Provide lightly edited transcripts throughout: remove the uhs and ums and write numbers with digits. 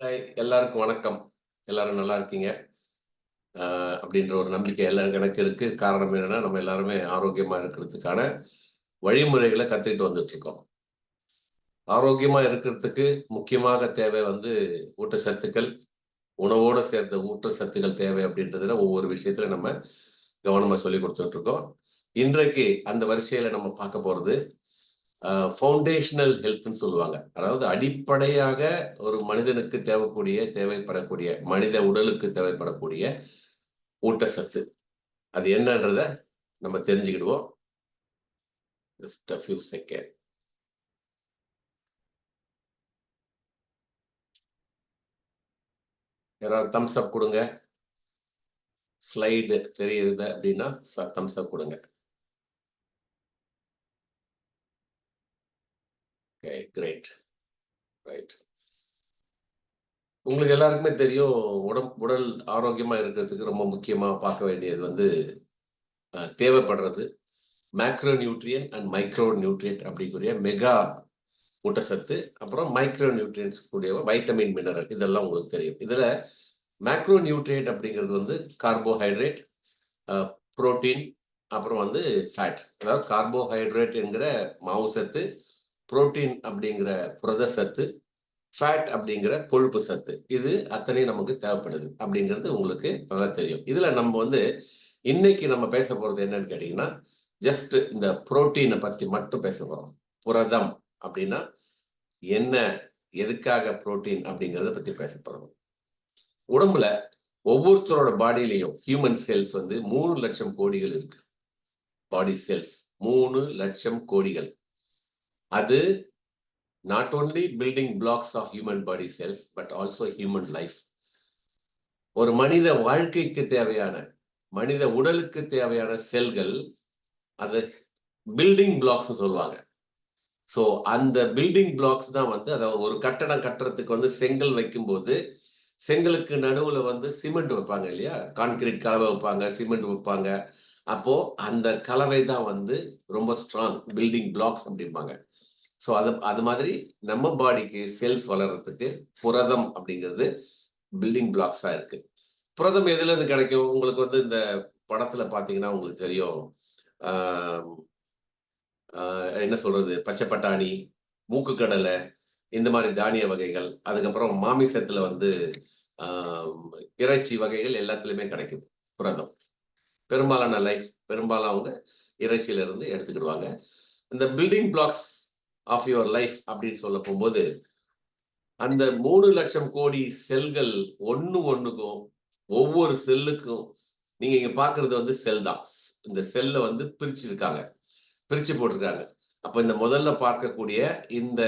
எல்லாருக்கும் வணக்கம். எல்லாரும் நல்லா இருக்கீங்க. அப்படின்ற ஒரு நம்பிக்கை எல்லாருக்கும் எனக்கு இருக்கு. காரணம் என்னன்னா, நம்ம எல்லாருமே ஆரோக்கியமா இருக்கிறதுக்கான வழிமுறைகள கத்துக்கிட்டு வந்துட்டுருக்கோம். ஆரோக்கியமா இருக்கிறதுக்கு முக்கியமாக தேவை வந்து ஊட்டச்சத்துக்கள், உணவோட சேர்ந்த ஊட்டச்சத்துக்கள் தேவை அப்படின்றதுல ஒவ்வொரு விஷயத்துல நம்ம கவனமா சொல்லிக் குடுத்துட்டுருக்கோம். இன்றைக்கு அந்த வரிசையில நம்ம பார்க்க போறது, ஃபவுண்டேஷனல் ஹெல்த்ன்னு சொல்லுவாங்க. அதாவது அடிப்படையாக ஒரு மனிதனுக்கு தேவைப்படக்கூடிய மனித உடலுக்கு தேவைப்படக்கூடிய ஊட்டச்சத்து. அது என்னன்றத நம்ம தெரிஞ்சுக்கிடுவோம். Just a few second. யாராவது தம்ஸ் அப் குடுங்க. ஸ்லைடு தெரியுது அப்படின்னா, தம்ஸ் அப் குடுங்க. Okay, great. ரைட். உங்களுக்கு எல்லாருக்குமே தெரியும், உடல் ஆரோக்கியமா இருக்கிறதுக்கு ரொம்ப முக்கியமா பார்க்க வேண்டியது வந்து தேவைப்படுறது macro nutrient and micro nutrient அப்படிங்கக்கூடிய மெகா ஊட்டச்சத்து, அப்புறம் மைக்ரோ நியூட்ரியன்ட்ஸ் கூடிய வைட்டமின், மினரல் இதெல்லாம் உங்களுக்கு தெரியும். இதுல மேக்ரோ நியூட்ரியன்ட் அப்படிங்கிறது வந்து கார்போஹைட்ரேட், புரோட்டீன், அப்புறம் வந்து ஃபேட். அதாவது கார்போஹைட்ரேட் என்கிற மாவு சத்து, புரோட்டீன் அப்படிங்கிற புரத சத்து, ஃபேட் அப்படிங்கிற கொழுப்பு சத்து. இது அத்தனையும் நமக்கு தேவைப்படுது அப்படிங்கிறது உங்களுக்கு நல்லா தெரியும். இதுல நம்ம வந்து இன்னைக்கு நம்ம பேச போறது என்னன்னு கேட்டீங்கன்னா, ஜஸ்ட் இந்த புரோட்டீனை பத்தி மட்டும் பேச போறோம். புரதம் அப்படின்னா என்ன? எதுக்காக புரோட்டீன் அப்படிங்கிறத பத்தி பேச போறோம். உடம்புல ஒவ்வொருத்தரோட பாடியிலையும் ஹியூமன் செல்ஸ் வந்து 3,00,000 கோடிகள் இருக்கு. பாடி செல்ஸ் 3,00,000 கோடிகள். அது not only building blocks of human body cells, but also human life. ஒரு மனித வாழ்க்கைக்கு தேவையான, மனித உடலுக்கு தேவையான செல்கள், அது பில்டிங் பிளாக்ஸ் சொல்லுவாங்க. ஸோ அந்த பில்டிங் பிளாக்ஸ் தான் வந்து, அதாவது ஒரு கட்டடம் கட்டுறதுக்கு வந்து செங்கல் வைக்கும்போது, செங்கலுக்கு நடுவுல வந்து சிமெண்ட் வைப்பாங்க இல்லையா? கான்கிரீட் கலவை வைப்பாங்க, சிமெண்ட் வைப்பாங்க. அப்போ அந்த கலவை தான் வந்து ரொம்ப ஸ்ட்ராங் பில்டிங் பிளாக்ஸ் அப்படிம்பாங்க. ஸோ அது அது மாதிரி நம்ம பாடிக்கு செல்ஸ் வளர்றதுக்கு புரதம் அப்படிங்கிறது பில்டிங் பிளாக்ஸா இருக்கு. புரதம் எதுலேருந்து கிடைக்கும்? உங்களுக்கு வந்து இந்த படத்துல பார்த்தீங்கன்னா உங்களுக்கு தெரியும். ஆ என்ன சொல்றது? பச்சை பட்டாணி, மூக்கு கடலை இந்த மாரி தானிய வகைகள், அதுக்கப்புறம் மாமிசத்துல வந்து ஆ இறைச்சி வகைகள் எல்லாத்துலயுமே கிடைக்குது புரதம். பெரும்பாலும் அவங்க இறைச்சியிலிருந்து எடுத்துக்கிடுவாங்க. இந்த building blocks of your life அப்படின்னு சொல்ல போம்போது, அந்த 3,00,000 கோடி செல்கள் ஒண்ணுக்கும் ஒவ்வொரு செல்லுக்கும் நீங்க இங்க பார்க்கிறது வந்து செல் தான். இந்த செல்ல வந்து பிரிச்சிருக்காங்க. பிரிச்சு போட்டிருக்காங்க. அப்ப இந்த முதல்ல பார்க்கக்கூடிய இந்த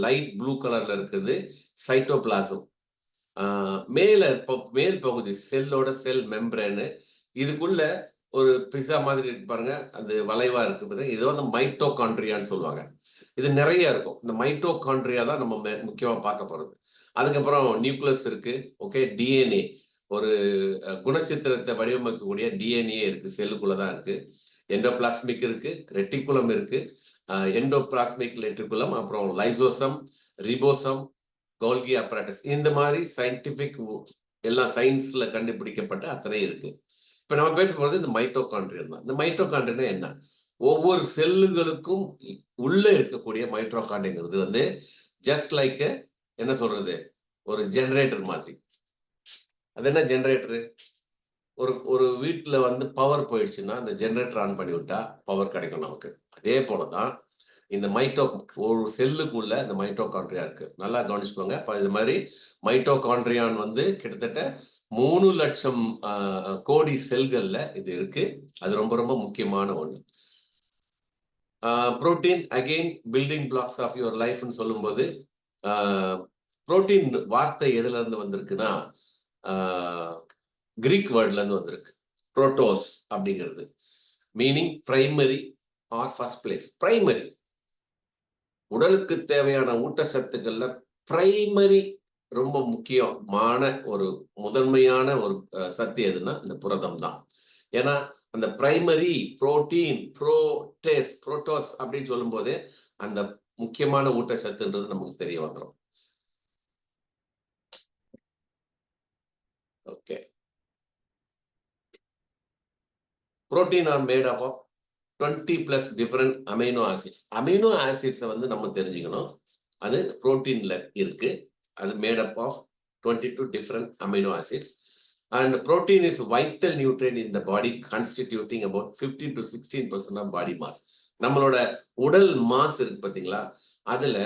லைட் ப்ளூ கலர்ல இருக்குது சைட்டோபிளாசம். ஆ மேல் பகுதி செல்லோட செல் மெம்பரேனு. இதுக்குள்ள ஒரு பிஸ்ஸா மாதிரி இருக்கு பாருங்க. அது வளைவா இருக்கு பாருங்க. இது வந்து மைட்டோகாண்ட்ரியான்னு சொல்லுவாங்க. இது நெறைய இருக்கும். இந்த மைட்டோகாண்ட்ரியா தான் நம்ம முக்கியமா பார்க்க போறது. அதுக்கப்புறம் நியூக்ளியஸ் இருக்கு. ஓகே. டிஎன்ஏ ஒரு குணச்சித்திரத்த வடிவமைக்கக்கூடிய டிஎன்ஏ இருக்கு. செல்லுக்குள்ள தான் இருக்கு. எண்டோபிளாஸ்மிக் இருக்கு. ரெட்டிகுலம் இருக்கு. எண்டோபிளாஸ்மிக் ரெட்டிகுலம், அப்புறம் லைசோசம், ரிபோசம், கோல்கி அப்பராட்டஸ் இந்த மாதிரி சயின்டிபிக் எல்லாம் சயின்ஸ்ல கண்டுபிடிக்கப்பட்ட அத்தனை இருக்கு. இப்ப நம்ம பேச போறது இந்த மைட்டோகாண்ட்ரியல் தான். இந்த மைட்டோகாண்ட்ரியல்னா என்ன? ஒவ்வொரு செல்லுகளுக்கும் உள்ள இருக்கக்கூடிய மைட்டோகாண்ட்ரியாங்கிறது வந்து ஜஸ்ட் லைக் என்ன சொல்றது? ஒரு ஜெனரேட்டர் மாதிரி. அது என்ன ஜெனரேட்டரு? ஒரு ஒரு வீட்ல வந்து பவர் போயிடுச்சுன்னா, அந்த ஜெனரேட்டர் ஆன் பண்ணி விட்டா பவர் கிடைக்கும் நமக்கு. அதே போல தான் இந்த ஒரு செல்லுக்குள்ள இந்த மைட்டோகாண்ட்ரியா இருக்கு. நல்லா கவனிச்சுக்கோங்க. அப்ப இது மாரி மைட்டோகாண்ட்ரியான் வந்து கிட்டத்தட்ட 3,00,000 கோடி செல்கள்ல இது இருக்கு. அது ரொம்ப ரொம்ப முக்கியமான ஒண்ணு. Protein again building blocks of your லைஃப்ன்னு சொல்லும்போது, ஆ புரோட்டீன் வார்த்தை எதுலருந்து வந்திருக்குன்னா, ஆ கிரீக் வேர்ட்லருந்து வந்திருக்கு. புரோட்டோஸ் அப்படிங்கிறது. Meaning primary or first place. Primary. உடலுக்கு தேவையான ஊட்டச்சத்துக்கள்ல பிரைமரி ரொம்ப முக்கியமான ஒரு முதன்மையான ஒரு சத்து எதுன்னா, இந்த புரதம் தான். ஏன்னா, அந்த பிரைமரி புரோட்டீன், புரோட்டோஸ் அப்படின்னு சொல்லும்போதே, அந்த முக்கியமான ஊட்டச்சத்துன்றது நமக்கு தெரிய வந்துரும். Okay. Protein are made of 20+ different amino acids. Amino ஆசிட்ஸை வந்து நம்ம தெரிஞ்சுக்கணும். அது புரோட்டீன்ல இருக்கு. அது made up of 22 different amino acids. And protein is vital nutrient in the body, constituting about 15 to 16% of body mass. நம்மளோட உடல் மாஸ் இருக்கு பார்த்தீங்களா, அதுல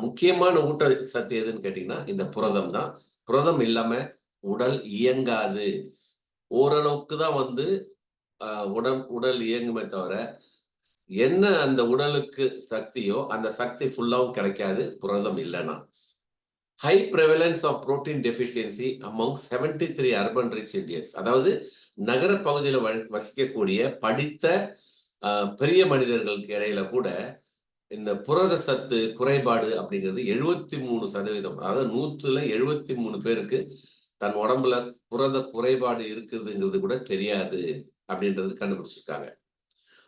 முக்கியமான ஊட்ட சத்து எதுன்னு கேட்டீங்கன்னா இந்த புரதம் தான். புரதம் இல்லாம உடல் இயங்காது. ஓரளவுக்கு தான் வந்து உடல் இயங்குமே தவிர, என்ன அந்த உடலுக்கு சக்தியோ அந்த சக்தி ஃபுல்லாவும் கிடைக்காது புரதம் இல்லைன்னா. High prevalence of protein deficiency among 73 urban rich Indians. அதாவது நகர பகுதியில் வசிக்கக்கூடிய படித்த பெரிய மனிதர்களுக்கு இடையில கூட இந்த புரத சத்து குறைபாடு அப்படிங்கிறது 73%. அதாவது 100ல 73 பேருக்கு தன் உடம்புல புரத குறைபாடு இருக்குதுங்கிறது கூட தெரியாது அப்படின்றது கண்டுபிடிச்சிருக்காங்க.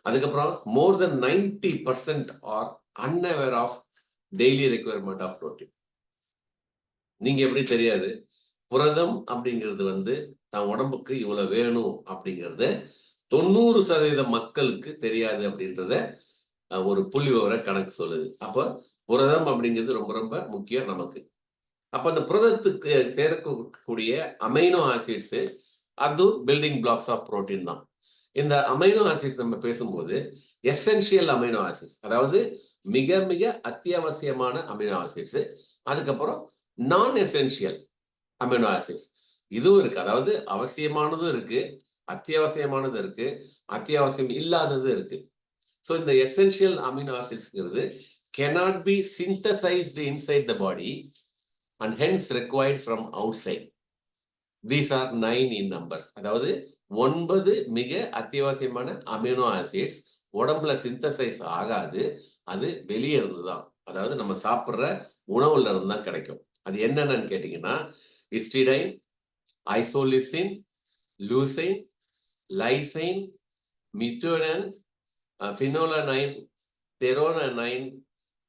அதுக்கப்புறம் more than 90% are unaware of daily requirement of protein. நீங்க எப்படி தெரியாது, புரதம் அப்படிங்கிறது வந்து தன் உடம்புக்கு இவ்வளவு வேணும் அப்படிங்கிறது 90% மக்களுக்கு தெரியாது அப்படின்றத ஒரு புள்ளி விவர கணக்கு சொல்லுது. அப்ப புரதம் அப்படிங்கிறது ரொம்ப ரொம்ப முக்கியம் நமக்கு. அப்ப அந்த புரதத்துக்கு சேர்க்கக்கூடிய அமைனோ ஆசிட்ஸ் அது பில்டிங் பிளாக்ஸ் ஆஃப் புரோட்டீன் தான். இந்த அமைனோ ஆசிட்ஸ் நம்ம பேசும்போது எசென்ஷியல் அமைனோ ஆசிட்ஸ், அதாவது மிக மிக அத்தியாவசியமான அமைனோ ஆசிட்ஸ், அதுக்கப்புறம் நான் எசென்ஷியல் அமைனோ ஆசிட்ஸ் இதுவும் இருக்கு. அதாவது அவசியமானதும் இருக்கு, அத்தியாவசியமானது இருக்கு, அத்தியாவசியம் இல்லாதது இருக்கு. ஸோ இந்த எசென்ஷியல் அமினோ ஆசிட்ஸ்ங்கிறது cannot be synthesized inside the body and hence required from outside. These are 9 in numbers. அதாவது 9 மிக அத்தியாவசியமான அமினோ ஆசிட்ஸ் உடம்புல சிந்தசைஸ் ஆகாது, அது வெளியே இருந்து தான், அதாவது நம்ம சாப்பிட்ற உணவுல இருந்து தான் கிடைக்கும். அது என்னென்னு கேட்டீங்கன்னா ஹிஸ்டிடைன், ஐசோலிசின், லூசைன், லைசைன், மித்தோனின், ஃபினோலனைன், தெரோனனைன்,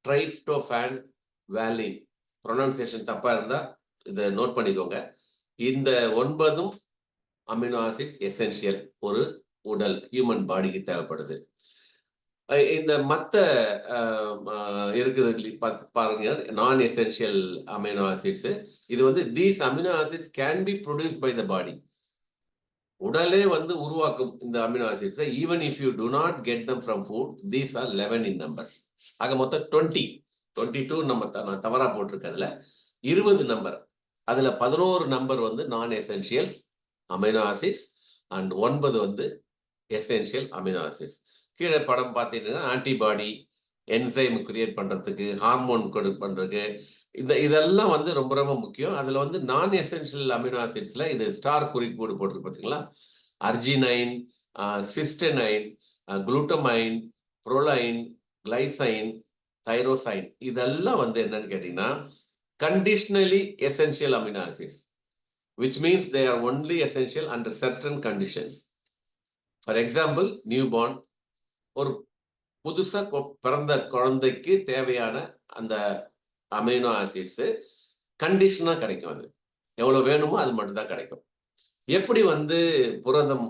ட்ரைப்டோஃபான், வாலின். ப்ரொனன்சியேஷன் தப்பா இருந்தா இதை நோட் பண்ணிக்கோங்க. இந்த 9 அமினோ ஆசிட்ஸ் எசென்ஷியல் ஒரு உடல் ஹியூமன் பாடிக்கு தேவைப்படுது. இந்த மற்ற இருக்குது பாருங்க, நான் எசென்ஷியல் அமினோ ஆசிட்ஸ். இது வந்து these amino acids can be produce by the body. உடலே வந்து உருவாக்கும் இந்த amino acids. Even if you do not get them from food, these are 11 in numbers. ஆக மொத்தம் 22 நான் தவறா போட்டிருக்கேன். 20 நம்பர், அதுல 11 நம்பர் வந்து நான் எசென்ஷியல் அமினோ ஆசிட்ஸ் அண்ட் 9 வந்து எசென்ஷியல் அமினோ ஆசிட்ஸ். கீழே படம் பார்த்தீங்கன்னா ஆன்டிபாடி, என்சைம் கிரியேட் பண்றதுக்கு, ஹார்மோன் பண்றதுக்கு, இதெல்லாம் வந்து ரொம்ப ரொம்ப முக்கியம். அதுல வந்து நான் எசென்ஷியல் அமினோ ஆசிட்ஸ்ல இது ஸ்டார் குறிக்கோடு போட்டிருக்கு பார்த்தீங்களா, அர்ஜினைன், சிஸ்டனைன், குளூட்டமைன், புரோலைன், கிளைசைன், தைரோசைன், இதெல்லாம் வந்து என்னன்னு கேட்டீங்கன்னா conditionally essential amino acids, which means they are only essential under certain conditions. For example, newborn, ஒரு புதுசா பிறந்த குழந்தைக்கு தேவையான அந்த அமைனோ ஆசிட்ஸ் கண்டிஷனா கிடைக்கும். அது எவ்வளவு வேணுமோ அது மட்டும் தான் கிடைக்கும். எப்படி வந்து புரதம்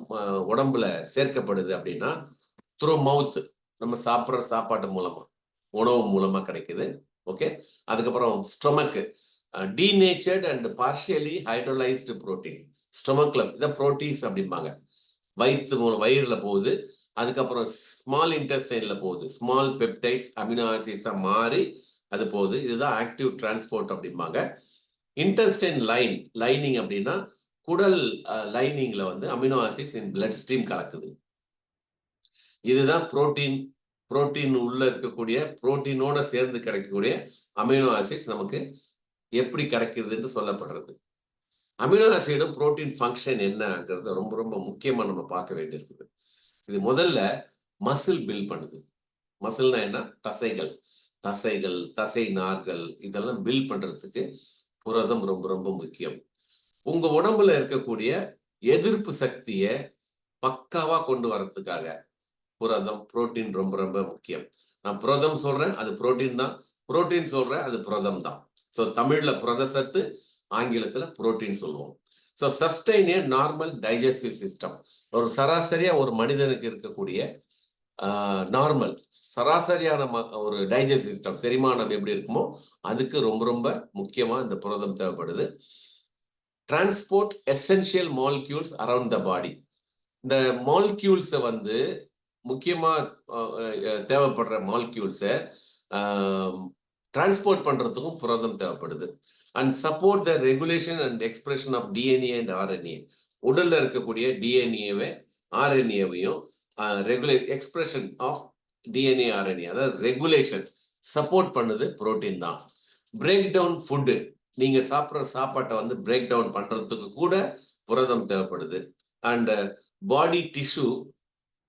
உடம்புல சேர்க்கப்படுது அப்படின்னா த்ரூ மவுத், நம்ம சாப்பிட்ற சாப்பாட்டு மூலமா, உணவு மூலமா கிடைக்குது. ஓகே. அதுக்கப்புறம் stomach, denatured and partially hydrolysed protein. ஸ்டொமக்ல இதை புரோட்டீஸ் அப்படிம்பாங்க. வயிறுல போகுது, அதுக்கப்புறம் ஸ்மால் இன்டெஸ்டைன்ல போகுது, ஸ்மால் பெப்டைட்ஸ் அமினோ ஆசிட்ஸா மாறி அது போகுது. இதுதான் ஆக்டிவ் டிரான்ஸ்போர்ட் அப்படிம்பாங்க. இன்டெஸ்டைன் லைனிங் அப்படின்னா குடல் லைனிங்ல வந்து அமினோ ஆசிட்ஸ் இன் பிளட் ஸ்ட்ரீம் கலக்குது. இதுதான் புரோட்டீன் உள்ள இருக்கக்கூடிய புரோட்டீனோட சேர்ந்து கிடைக்கக்கூடிய அமினோ ஆசிட்ஸ் நமக்கு எப்படி கிடைக்குதுன்னு சொல்லப்படுறது. அமினோ ஆசிடும் புரோட்டீன் ஃபங்க்ஷன் என்னங்கிறது ரொம்ப ரொம்ப முக்கியமா நம்ம பார்க்க வேண்டியிருக்குது. இது முதல்ல மசில் பில்ட் பண்ணுது. மசில்னா என்ன? தசைகள், தசை நார்கள், இதெல்லாம் பில்ட் பண்றதுக்கு புரதம் ரொம்ப ரொம்ப முக்கியம். உங்க உடம்புல இருக்கக்கூடிய எதிர்ப்பு சக்தியை பக்காவா கொண்டு வர்றதுக்காக புரோட்டீன் ரொம்ப ரொம்ப முக்கியம். நான் புரதம் சொல்றேன், அது புரோட்டீன் தான். புரோட்டீன் சொல்றேன், அது புரதம் தான். ஸோ தமிழ்ல புரத சத்து, ஆங்கிலத்துல புரோட்டீன் சொல்லுவோம். ஸோ சஸ்டைன் ஏ நார்மல் டைஜஸ்டிவ் சிஸ்டம். ஒரு சராசரியா ஒரு மனிதனுக்கு இருக்கக்கூடிய நார்மல் சராசரியான ஒரு டைஜஸ்ட் சிஸ்டம், செரிமானம் எப்படி இருக்குமோ அதுக்கு ரொம்ப ரொம்ப முக்கியமா இந்த புரதம் தேவைப்படுது. Transport essential molecules around the body. இந்த மாலிக்யூல்ஸை வந்து முக்கியமா தேவைப்படுற மாலிக்யூல்ஸை டிரான்ஸ்போர்ட் பண்றதுக்கும் புரதம் தேவைப்படுது. And support the regulation and expression of DNA and RNA. உடல்ல இருக்கக்கூடிய டிஎன்ஏவை ஆர்என்ஏவையும் regulate expression of DNA RNA, அதாவது ரெகுலேஷன் சப்போர்ட் பண்ணுது புரோட்டீன் தான். பிரேக் டவுன் ஃபுட்டு, நீங்க சாப்பிட்ற சாப்பாட்டை வந்து பிரேக் டவுன் பண்றதுக்கு கூட புரதம் தேவைப்படுது. அண்ட் பாடி டிஷ்யூ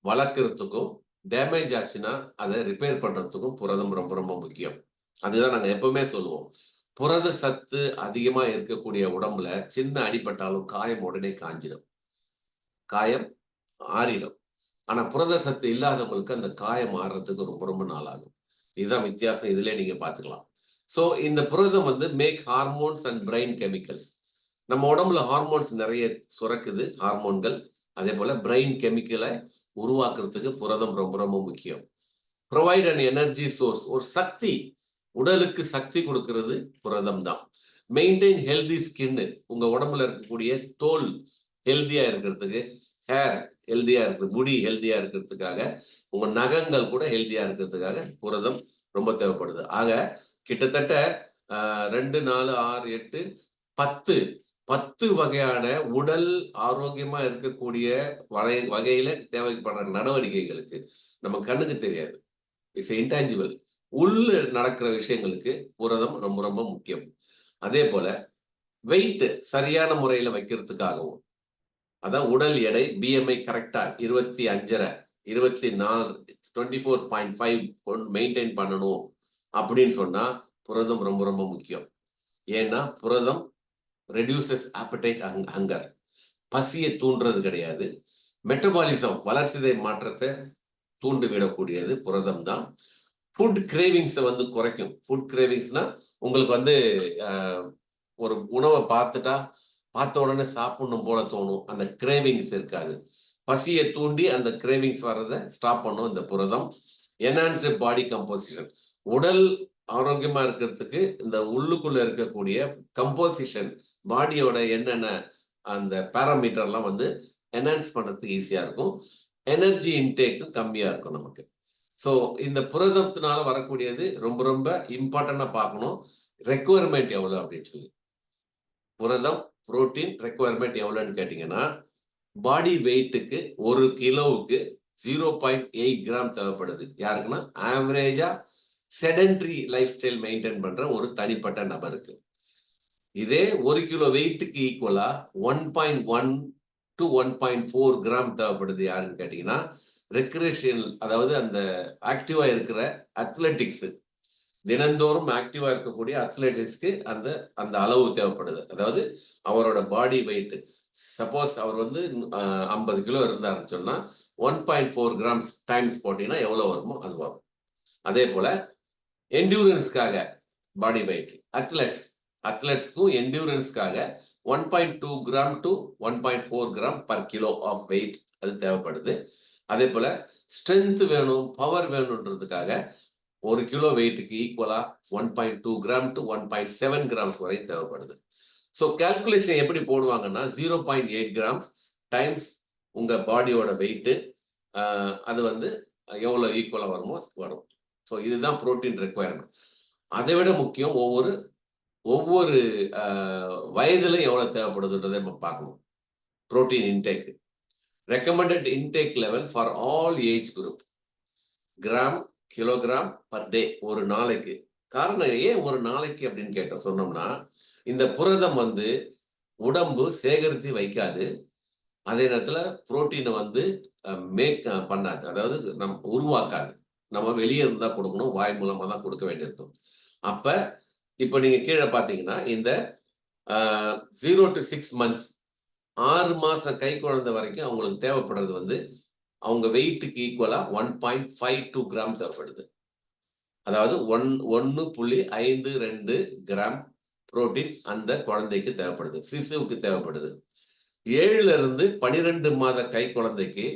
வளர்க்கறதுக்கும் டேமேஜ் ஆச்சுன்னா அதை ரிப்பேர் பண்றதுக்கும் புரதம் ரொம்ப ரொம்ப முக்கியம். அதுதான் நாங்கள் எப்பவுமே சொல்லுவோம். புரத சத்து அதிகமா இருக்கக்கூடிய உடம்புல சின்ன அடிபட்டாலும் காயம் உடனே காஞ்சிடும், காயம் ஆறிடும். ஆனா புரத சத்து இல்லாதவங்களுக்கு அந்த காயம் ஆறுறதுக்கு ரொம்ப ரொம்ப நாள் ஆகும். இதுதான் வித்தியாசம். இதுல நீங்க பாத்துக்கலாம். ஸோ இந்த புரதம் வந்து make hormones and brain chemicals. நம்ம உடம்புல ஹார்மோன்ஸ் நிறைய சுரக்குது, ஹார்மோன்கள். அதே போல பிரெயின் கெமிக்கலை உருவாக்குறதுக்கு புரதம் ரொம்ப ரொம்ப முக்கியம். ப்ரொவைட் அன் எனர்ஜி சோர்ஸ், ஒரு சக்தி, உடலுக்கு சக்தி கொடுக்கிறது புரதம் தான். மெயின்டைன் ஹெல்தி ஸ்கின்னு, உங்க உடம்புல இருக்கக்கூடிய தோல் ஹெல்தியா இருக்கிறதுக்கு, ஹேர் ஹெல்தியா இருக்கு, முடி ஹெல்தியா இருக்கிறதுக்காக, உங்க நகங்கள் கூட ஹெல்தியா இருக்கிறதுக்காக புரதம் ரொம்ப தேவைப்படுது. ஆக கிட்டத்தட்ட 2, 4, 6, 8, 10 வகையான உடல் ஆரோக்கியமா இருக்கக்கூடிய வகையில தேவைப்படுற நடவடிக்கைகளுக்கு நம்ம கண்ணுக்கு தெரியாது, இட்ஸ் இன்டான்ஜிபிள், உள்ள நடக்கிற விஷயங்களுக்கு புரதம் ரொம்ப ரொம்ப முக்கியம். அதே போல வெயிட் சரியான முறையில வைக்கிறதுக்காகவும், அதான் உடல் எடை பிஎம்ஐ கரெக்டா 25.5 24 24.5 மெயின்டைன் பண்ணணும் அப்படின்னு சொன்னா புரதம் ரொம்ப ரொம்ப முக்கியம். ஏன்னா புரதம் ரெடியூசஸ் ஆப்படைட் ஹங்கர், பசியை தூண்டுறது கிடையாது. மெட்டபாலிசம் வளர்சிதை மாற்றத்தை தூண்டு விடக்கூடியது புரதம் தான். ஃபுட் கிரேவிங்ஸை வந்து குறைக்கும். ஃபுட் கிரேவிங்ஸ்னா உங்களுக்கு வந்து ஒரு உணவை பார்த்த உடனே சாப்பிடணும் போல தோணும், அந்த கிரேவிங்ஸ் இருக்காது. பசியை தூண்டி அந்த கிரேவிங்ஸ் வர்றதை ஸ்டாப் பண்ணும் இந்த புரதம். என்ஹான்ஸ்டு பாடி கம்போசிஷன், உடல் ஆரோக்கியமா இருக்கிறதுக்கு இந்த உள்ளுக்குள்ள இருக்கக்கூடிய கம்போசிஷன், பாடியோட என்னென்ன அந்த பேராமீட்டர்லாம் வந்து என்ஹான்ஸ் பண்றதுக்கு ஈஸியா இருக்கும். எனர்ஜி இன்டேக்கு கம்மியா இருக்கும் நமக்கு. ஸோ இந்த புரதத்தினால வரக்கூடியது ரொம்ப ரொம்ப இம்பார்ட்டண்டா பார்க்கணும். ரெக்குவயர்மெண்ட் எவ்வளவு அப்படின்னு சொல்லி, புரதம் புரோட்டீன் ரெக்குவயர்மெண்ட் எவ்வளோன்னு கேட்டீங்கன்னா, பாடி வெயிட்டுக்கு 1 கிலோவுக்கு 0.8 கிராம் தேவைப்படுது. யாருக்குன்னா ஆவரேஜா செடென்ட்ரி லைஃப் ஸ்டைல் மெயின்டைன் பண்ற ஒரு தனிப்பட்ட நபருக்கு. இதே 1 கிலோ வெயிட்டுக்கு ஈக்குவலா 1.1 to 1.4 கிராம் தேவைப்படுது. யாருன்னு கேட்டீங்கன்னா ரெக்ரேஷனல், அதாவது அந்த ஆக்டிவா இருக்கிற அத்லெட்டிக்ஸ், தினந்தோறும் ஆக்டிவா இருக்கக்கூடிய அத்லெட்டிக்ஸ்க்கு அந்த அந்த அளவு தேவைப்படுது. அதாவது அவரோட பாடி வெயிட், சப்போஸ் அவர் வந்து 50 கிலோ இருந்தாருன்னு சொன்னா 1.4 கிராம்ஸ் டைம்ஸ் போட்டீங்கன்னா எவ்வளவு வருமோ அது வரும். அதே போல என்டியூரன்ஸ்க்காக பாடி வெயிட், அத்லெட்ஸ்க்கும் என்டியூரன்ஸ்க்காக 1.2 gram to 1.4 gram per kilo of weight அது தேவைப்படுது. அதே போல ஸ்ட்ரென்த் வேணும், பவர் வேணுன்றதுக்காக 1 கிலோ வெயிட்டுக்கு ஈக்குவலா 1.2 கிராம் டு 1.7 கிராம்ஸ் வரை தேவைப்படுது. ஸோ கால்குலேஷன் எப்படி போடுவாங்கன்னா 0.8 கிராம்ஸ் டைம்ஸ் உங்க பாடியோட வெயிட்டு, அது வந்து எவ்வளவு ஈக்குவலா வருமோ வரும். ஸோ இதுதான் புரோட்டீன் ரெக்குவயர்மெண்ட். அதை விட முக்கியம், ஒவ்வொரு வயதுலையும் எவ்வளவு தேவைப்படுதுன்றதை நம்ம பார்க்கணும். Protein intake recommended intake level for all age group, gram kilogram per day, ஒரு நாளைக்கு. காரணம் ஏன் ஒரு நாளைக்கு அப்படின்னு சொன்னோம்னா, இந்த புரதம் வந்து உடம்பு சேகரித்து வைக்காது, அதே நேரத்துல புரோட்டீனை வந்து மேக் பண்ணாது, அதாவது உருவாக்காது. நம்ம வெளியே இருந்தா கொடுக்கணும், வாய் மூலமா தான் கொடுக்க வேண்டியிருக்கும். அப்ப இப்ப நீங்க கீழே பாத்தீங்கன்னா இந்த 0 to 6 months, 6 மாசம் கை குழந்தை வரைக்கும் அவங்களுக்கு தேவைப்படுறது வந்து அவங்க வெயிட்டுக்கு ஈக்குவலா 1.52 கிராம் தேவைப்படுது. அதாவது 1.52 கிராம் புரோட்டீன் அந்த குழந்தைக்கு தேவைப்படுது, சிசுவுக்கு தேவைப்படுது. 7ல இருந்து 12 மாத கை குழந்தைக்கு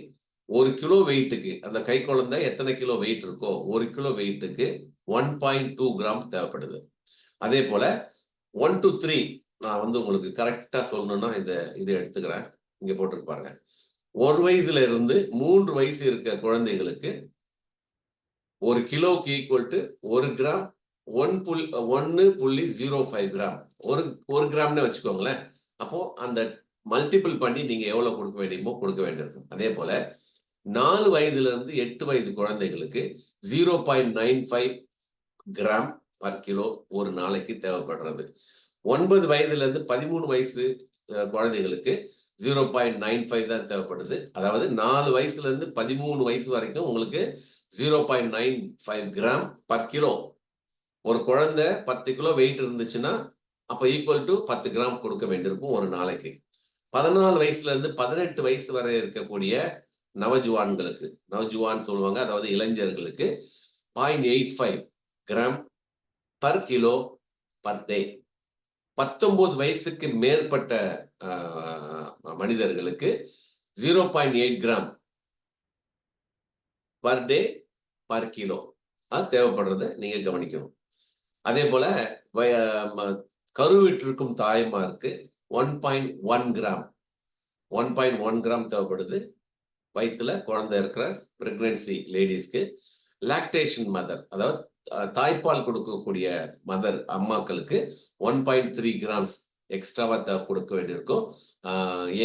1 கிலோ வெயிட்டுக்கு, அந்த கை குழந்தை எத்தனை கிலோ வெயிட் இருக்கோ 1 கிலோ வெயிட்டுக்கு 1.2 கிராம் தேவைப்படுது. அதே போல 1 to 3 நான் வந்து உங்களுக்கு கரெக்டா சொல்லணும்னா இதை எடுத்துக்கிறேன். இங்க போட்டிருக்கு பாருங்க. 1 வயசுல இருந்து 3 வயசு இருக்க குழந்தைகளுக்கு 1 கிலோவுக்கு ஈக்குவல் டு 1 கிராம் 1.05 கிராம். 1 கிராம்னு வச்சுக்கோங்களேன். அப்போ அந்த மல்டிபிள் பண்ணி நீங்க எவ்வளவு கொடுக்க வேண்டியமோ கொடுக்க வேண்டியிருக்கும். அதே போல 4 வயதுல இருந்து 8 வயது குழந்தைகளுக்கு 0.95 கிராம் பர் கிலோ ஒரு நாளைக்கு தேவைப்படுறது. 9 வயதுல இருந்து 13 வயசு குழந்தைகளுக்கு 0.95 தான் தேவைப்படுது. அதாவது 4 வயசுல இருந்து 13 வயசு வரைக்கும் உங்களுக்கு 0.95 கிராம் பர் கிலோ. ஒரு குழந்தை 10 கிலோ வெயிட் இருந்துச்சுன்னா அப்ப ஈக்குவல் டு 10 கிராம் கொடுக்க வேண்டியிருக்கும் ஒரு நாளைக்கு. 14 வயசுல இருந்து 18 வயசு வரை இருக்கக்கூடிய நவஜுவான்களுக்கு, நவஜுவான் சொல்லுவாங்க, அதாவது இளைஞர்களுக்கு 0.85 gram per kilo per day. 19 வயசுக்கு மேற்பட்ட மனிதர்களுக்கு 0.8 gram per day per kilo தேவைப்படுறத நீங்க கவனிக்கணும். அதே போல கருவிற்றிருக்கும் தாய்மாருக்கு 1.1 கிராம் 1.1 கிராம் தேவைப்படுது. வயிற்றுல குழந்தை இருக்கிற பிரெக்னன்சி லேடிஸ்க்கு. லாக்டேஷன் மதர், அதாவது தாய்ப்பால் கொடுக்கக்கூடிய மதர் அம்மாக்களுக்கு 1.3 கிராம்ஸ் எக்ஸ்ட்ராவா கொடுக்க வேண்டியிருக்கும்.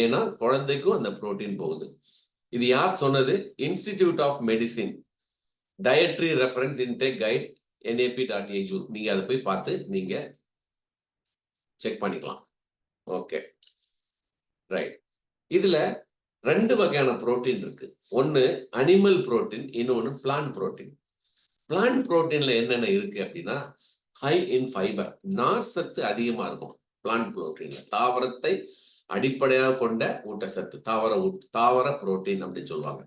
ஏன்னா குழந்தைக்கும் அந்த புரோட்டீன் போகுது. இது யார் சொன்னது? Institute of medicine dietary reference intake guide NAP.edu. நீங்க அதை போய் பார்த்து நீங்க செக் பண்ணிக்கலாம். Okay, right. இதுல 2 வகையான புரோட்டீன் இருக்கு. ஒன்னு அனிமல் புரோட்டீன், இன்னொன்னு பிளான்ட் புரோட்டீன். பிளான்ட் புரோட்டீன்ல என்னென்ன இருக்கு அப்படின்னா, ஹை இன் ஃபைபர், நார் சத்து அதிகமா இருக்கும் பிளான்ட் புரோட்டீன்ல. தாவரத்தை அடிப்படையாக கொண்ட ஊட்டச்சத்து, தாவர புரோட்டீன் அப்படின்னு சொல்லுவாங்க.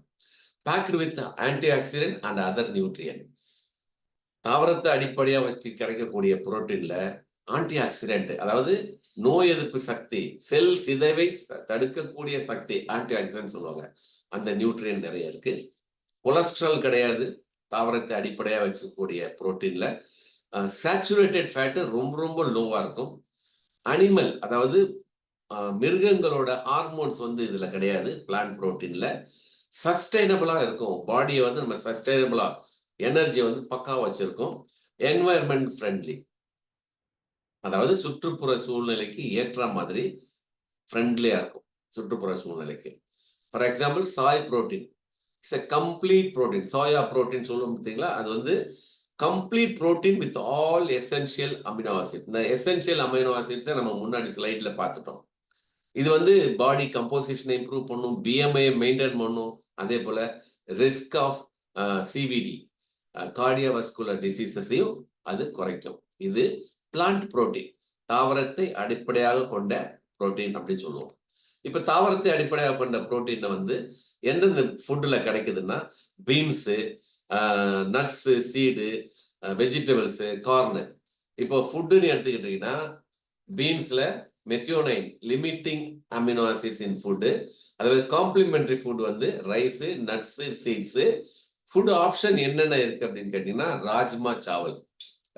Packed with antioxidant and other nutrient. தாவரத்தை அடிப்படையாக வச்சு கிடைக்கக்கூடிய புரோட்டீன்ல ஆன்டி ஆக்சிடென்ட், அதாவது நோய் எதிர்ப்பு சக்தி, செல் சிதைவை தடுக்கக்கூடிய சக்தி, ஆன்டி ஆக்சிடென்ட் சொல்லுவாங்க, அந்த நியூட்ரியன் நிறைய இருக்கு. கொலஸ்ட்ரால் கிடையாது தாவரத்தை அடிப்படையாக வச்சிருக்கக்கூடிய புரோட்டீன்ல. சேச்சுரேட்டட் ஃபேட்டு ரொம்ப ரொம்ப லோவா இருக்கும். அனிமல், அதாவது மிருகங்களோட ஹார்மோன்ஸ் வந்து இதுல கிடையாது பிளான்ட் புரோட்டீன்ல. சஸ்டைனபிளா இருக்கும், பாடியை வந்து நம்ம சஸ்டைனபிளா எனர்ஜி வந்து பக்கா வச்சிருக்கோம். என்வாயர்மெண்ட் ஃப்ரெண்ட்லி, அதாவது சுற்றுப்புற சூழ்நிலைக்கு ஏற்ற மாதிரி ஃப்ரெண்ட்லியா இருக்கும் சுற்றுப்புற சூழ்நிலைக்கு. For example Sai protein, it's a complete protein. Soya protein சொல்லுவோம் பார்த்தீங்களா, அது வந்து complete protein with all essential amino acid. இந்த எசென்ஷியல் அமினோ ஆசிட்ஸை நம்ம முன்னாடி ஸ்லைட்ல பார்த்துட்டோம். இது வந்து பாடி கம்போசிஷனை இம்ப்ரூவ் பண்ணும், BMI மெயின்டைன் பண்ணும். அதே போல ரிஸ்க் ஆஃப் CVD, கார்டியோவாஸ்குலர் டிசீசஸையும் அது குறைக்கும். இது பிளான்ட் புரோட்டீன், தாவரத்தை அடிப்படையாக கொண்ட புரோட்டீன் அப்படின்னு சொல்லுவோம். இப்ப தாவரத்தை அடிப்படையாக கொண்ட புரோட்டீன் வந்து எந்தெந்த ஃபுட்ல கிடைக்குதுன்னா, beans, nuts, seed, vegetables, corn. இப்போ ஃபுட்டுன்னு எடுத்துக்கிட்டீங்கன்னா, பீன்ஸ்ல methionine limiting amino acids in food. அதாவது காம்ப்ளிமெண்டரி ஃபுட் வந்து rice, nuts, seeds. Food option என்னென்ன இருக்கு அப்படின்னு கேட்டீங்கன்னா, ராஜ்மா சாவல்.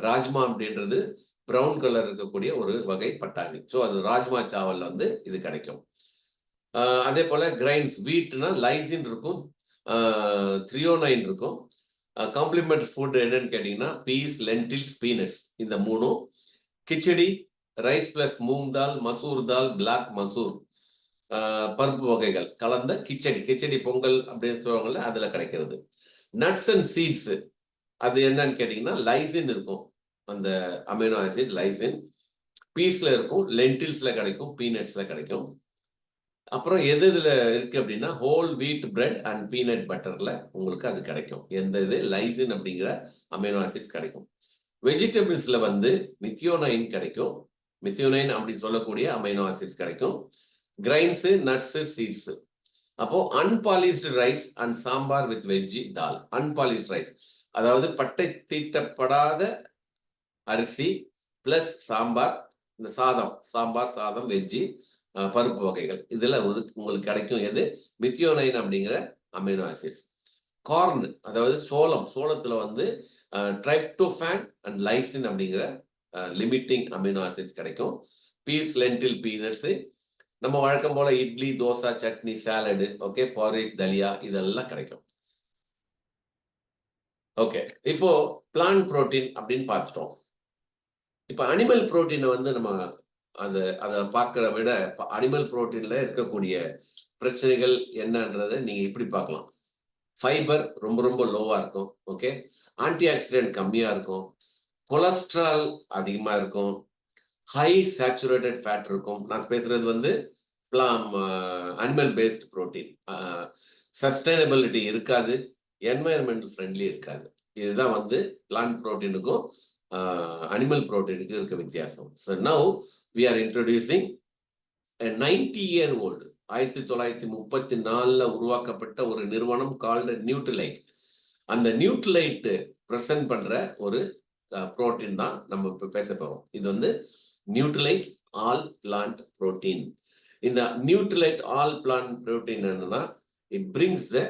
ராஜ்மா அப்படின்றது ப்ரௌன் கலர் இருக்கக்கூடிய ஒரு வகை பட்டாணி. ஸோ அது ராஜ்மா சாவல் வந்து இது கிடைக்கும். அதே போல கிரைன்ஸ், வீட்னா லைசின் இருக்கும், த்ரியோனைன் இருக்கும். காம்ப்ளிமெண்ட் ஃபுட் என்னன்னு கேட்டீங்கன்னா, பீஸ், லென்டில்ஸ், பீனட்ஸ், இந்த மூணும். கிச்சடி, ரைஸ் பிளஸ் மூங் தால், மசூர் தால், பிளாக் மசூர், பருப்பு வகைகள் கலந்த கிச்சடி, கிச்சடி பொங்கல் அப்படின்னு சொல்லுவாங்கல்ல, அதுல கிடைக்கிறது. நட்ஸ் அண்ட் சீட்ஸ், அது என்னன்னு கேட்டீங்கன்னா, லைசின் இருக்கும், அந்த அமினோ ஆசிட் லைசின். பீஸ்ல இருக்கும், லென்டில்ஸ்ல கிடைக்கும், பீனட்ஸ்ல கிடைக்கும். அப்புறம் எது இதுல இருக்கு அப்படின்னா, whole wheat bread and peanut பட்டர்ல உங்களுக்கு அது கிடைக்கும். எந்த இது லைசின் அப்படிங்கிற அமினோ ஆசிட் கிடைக்கும். வெஜிடபிள்ஸ்ல வந்து மித்தியோனைன் கிடைக்கும், மித்தியோனைன் அப்படின்னு சொல்லக்கூடிய அமைனோ ஆசிட்ஸ் கிடைக்கும். Grains, nuts, seeds. அப்போ unpolished rice and sambar with veggie dal. Unpolished rice, அதாவது பட்டை தீட்டப்படாத அரிசி பிளஸ் சாம்பார், இந்த சாதம், சாம்பார் சாதம் வெஜ்ஜி பருப்பு வகைகள் இதுல உங்களுக்கு கிடைக்கும். எது? மித்தியோனைன் அப்படிங்கிற அமினோ ஆசிட்ஸ். கார்ன், அதாவது சோளத்துல வந்து ட்ரைப்டோஃபான் அண்ட் லைசின் அப்படிங்கிற லிமிட்டிங் அமினோ ஆசிட்ஸ் கிடைக்கும். பீஸ், லென்டில், பீனட்ஸ், நம்ம வழக்கம் போல idli, dosa, chutney, salad, okay, porridge, dalia இதெல்லாம் கிடைக்கும். ஓகே, இப்போ பிளான்ட் புரோட்டீன் அப்படின்னு பார்த்துட்டோம். இப்போ அனிமல் புரோட்டீனை வந்து நம்ம அதை பார்க்கற விட அனிமல் புரோட்டீன்ல இருக்கக்கூடிய பிரச்சனைகள் என்னன்றதை நீங்க இப்படி பார்க்கலாம். ஃபைபர் ரொம்ப ரொம்ப லோவா இருக்கும். ஓகே, ஆன்டி ஆக்சிடென்ட் கம்மியா இருக்கும், கொலஸ்ட்ரால் அதிகமா இருக்கும், ஹை சேச்சுரேட்டட் ஃபேட் இருக்கும். நான் பேசுறது வந்து அனிமல் பேஸ்ட் புரோட்டீன். சஸ்டைனபிலிட்டி இருக்காது, என்வாயர்மெண்டல் ஃப்ரெண்ட்லி இருக்காது. இதுதான் வந்து பிளான்ட் புரோட்டீனுக்கும் அனிமல் புரோட்டீனுக்கும் இருக்க வித்தியாசம். So now we are introducing 90-year-old 1934 உருவாக்கப்பட்ட ஒரு நிறுவனம் கால்டு நியூட்ரிலைட். அந்த நியூட்ரிலைட் பிரசன்ட் பண்ற ஒரு புரோட்டீன் தான் நம்ம இப்ப பேச போறோம். இது வந்து நியூட்ரிலைட் ஆல் பிளான்ட் புரோட்டீன். இந்த நியூட்ரிலைட் ஆல் பிளான்ட் புரோட்டீன் என்னன்னா, it brings the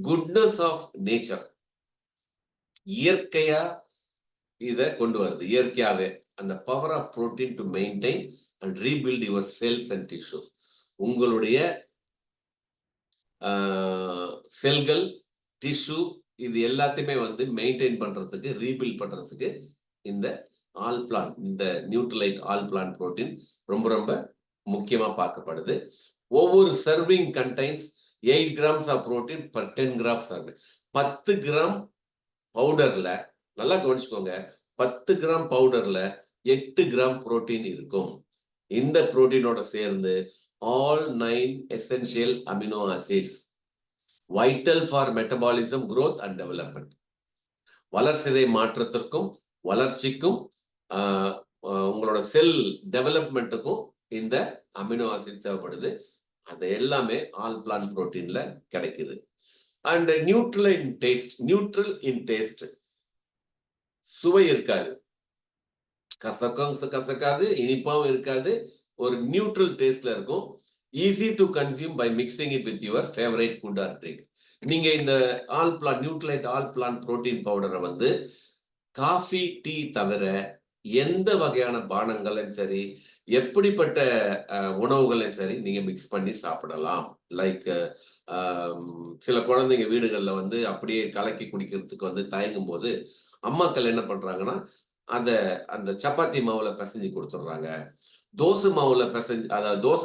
goodness of nature. இயற்கையா இதை கொண்டு வருது. இயற்கையாவே அந்த power of protein to maintain and rebuild your cells and tissues. உங்களுடைய செல்கள், டிஷ்யூ இது எல்லாத்தையுமே வந்து மெயின்டைன் பண்றதுக்கு, ரீபில்ட் பண்றதுக்கு இந்த ஆல் பிளான்ட், இந்த நியூட்ரிலைட் ஆல் பிளான்ட் புரோட்டீன் ரொம்ப ரொம்ப முக்கியமா பார்க்கப்படுது. ஒவ்வொரு serving contains 8 grams of protein per 10 grams serving. 10 gram பவுடர்ல, நல்லா கவனிச்சுக்கோங்க, 10 கிராம் பவுடர்ல 8 கிராம் புரோட்டீன் இருக்கும். இந்த புரோட்டீனோட சேர்ந்து all 9 essential amino acids vital for metabolism, growth and development. வளர்சிதை மாற்றத்திற்கும் வளர்ச்சிக்கும் உங்களோட செல் டெவலப்மெண்ட்டுக்கும் இந்த அமினோ ஆசிட் தேவைப்படுது. அது எல்லாமே ஆல் பிளான்ட் புரோட்டீன்ல கிடைக்குது. அண்ட் நியூட்ரல் இன் டேஸ்ட், சுவை இருக்காது, கசக்காது, இனிப்பாவும் இருக்காது, ஒரு நியூட்ரல் டேஸ்ட்ல இருக்கும். Easy to consume by mixing it with your favourite food or drink. நீங்க இந்த நியூட்ரிலைட் ஆல் பிளான்ட் புரோட்டீன் பவுடரை வந்து காஃபி, டீ தவிர எந்த வகையான பானங்களும் சரி, எப்படிப்பட்ட உணவுகளையும் சரி நீங்க மிக்ஸ் பண்ணி சாப்பிடலாம். லைக் சில குழந்தைங்க வீடுகள்ல வந்து அப்படியே கலக்கி குடிக்கிறதுக்கு வந்து தயங்கும் போது அம்மாக்கள் என்ன பண்றாங்கன்னா, அந்த சப்பாத்தி மாவுல பிசைஞ்சு கொடுத்துடுறாங்க. தோசை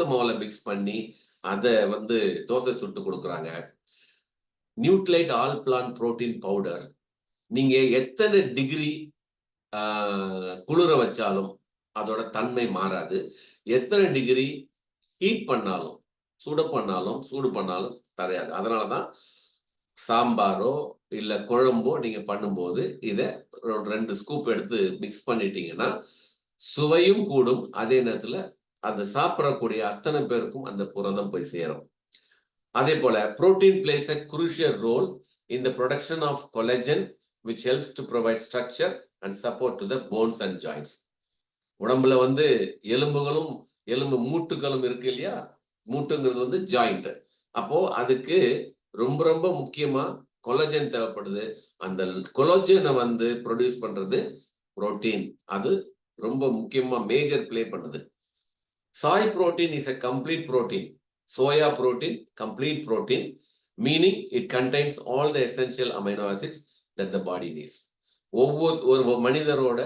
மாவுல மிக்ஸ் பண்ணி அதை வந்து தோசை சுட்டு கொடுக்குறாங்க. நியூட்ரிலைட் ஆல் பிளான்ட் புரோட்டீன் பவுடர் நீங்க எத்தனை டிகிரி குளிர வச்சாலும் அதோட தன்மை மாறாது. எத்தனை டிகிரி ஹீட் பண்ணாலும், சூடு பண்ணாலும் தரையாது. அதனாலதான் சாம்பாரோ இல்ல குழம்போ நீங்க பண்ணும்போது இதை 2 ஸ்கூப் எடுத்து மிக்ஸ் பண்ணிட்டீங்கன்னா சுவையும் கூடும், அதே நேரத்துல அதை சாப்பிடக்கூடிய அத்தனை பேருக்கும் அந்த புரதம் போய் சேரும். அதே போல protein place a crucial role in the production of collagen, which helps to provide structure and support to the bones and joints. உடம்புல வந்து எலும்பு மூட்டுகளும் இருக்கு இல்லையா? மூட்டுங்கிறது வந்து ஜாயிண்ட். அப்போ அதுக்கு ரொம்ப ரொம்ப முக்கியமா கொலஜன் தேவைப்படுது. அந்த கொலஜனை வந்து ப்ரொடியூஸ் பண்றது புரோட்டீன். அது ரொம்ப முக்கியமா மேஜர் பிளே பண்ணுது. Soy protein is a complete protein. Soya protein, complete protein, meaning it contains all the essential amino acids that the body needs. ஒரு மனிதரோட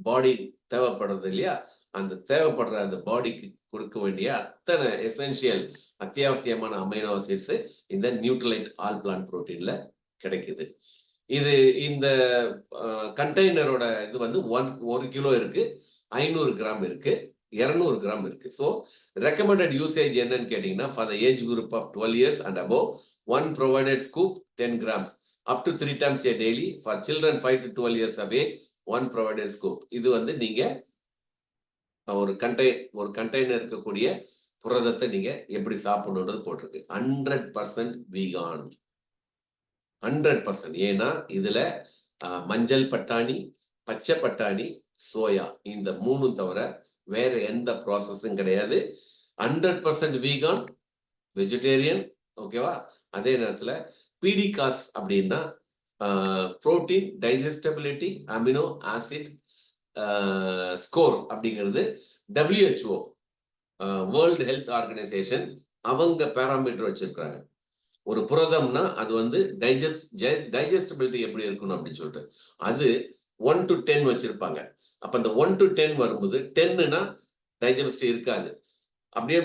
பாடி தேவைப்படுறது இல்லையா? அந்த தேவைப்படுற அந்த பாடிக்கு கொடுக்க வேண்டிய அத்தனை எசென்சியல் அத்தியாவசியமான அமைனோ ஆசிட்ஸ் இந்த நியூட்ரிலைட் ஆல் பிளான்ட் புரோட்டீன்ல கிடைக்குது. இந்த கண்டெய்னரோட இது வந்து 1 கிலோ இருக்கு, 500 கிராம் இருக்கு, 200 கிராம் இருக்கு. ஸோ ரெக்கமெண்டட் யூசேஜ் என்னன்னு கேட்டீங்கன்னா, for the age group of 12 years and above, 1 provided scoop 10 grams up to 3 times a daily. For children 5 to 12 years of age, 1 provided scoop. இது வந்து நீங்க ஒரு கண்டெய்னர் இருக்கக்கூடிய புரதத்தை நீங்க எப்படி சாப்பிடணுன்றது போட்டிருக்கு. 100% வீகான், 100%. ஏன்னா இதுல மஞ்சள் பட்டாணி, பச்சை பட்டாணி, சோயா இந்த 3 தவிர வேற எந்த ப்ராசஸும் கிடையாது. 100% வீகான், வெஜிடேரியன். ஓகேவா? அதே நேரத்துல பிடிகாஸ் அப்படின்னா புரோட்டீன், டைஜஸ்டபிலிட்டி, அமினோ ஆசிட் ஸ்கோர் அப்படிங்கிறது WHO வேர்ல்டு ஹெல்த் ஆர்கனைசேஷன் அவங்க பேராமீட்டர் வச்சிருக்காங்க. ஒரு புரதம்னா அது வந்து டைஜஸ்டபிலிட்டி எப்படி இருக்கணும் அப்படின்னு சொல்லிட்டு அது 1 to 10 வச்சிருப்பாங்க. அப்ப அந்த 1 to 10 வரும்போது 10னா டைஜஸ்ட் இருக்காது, அப்படியே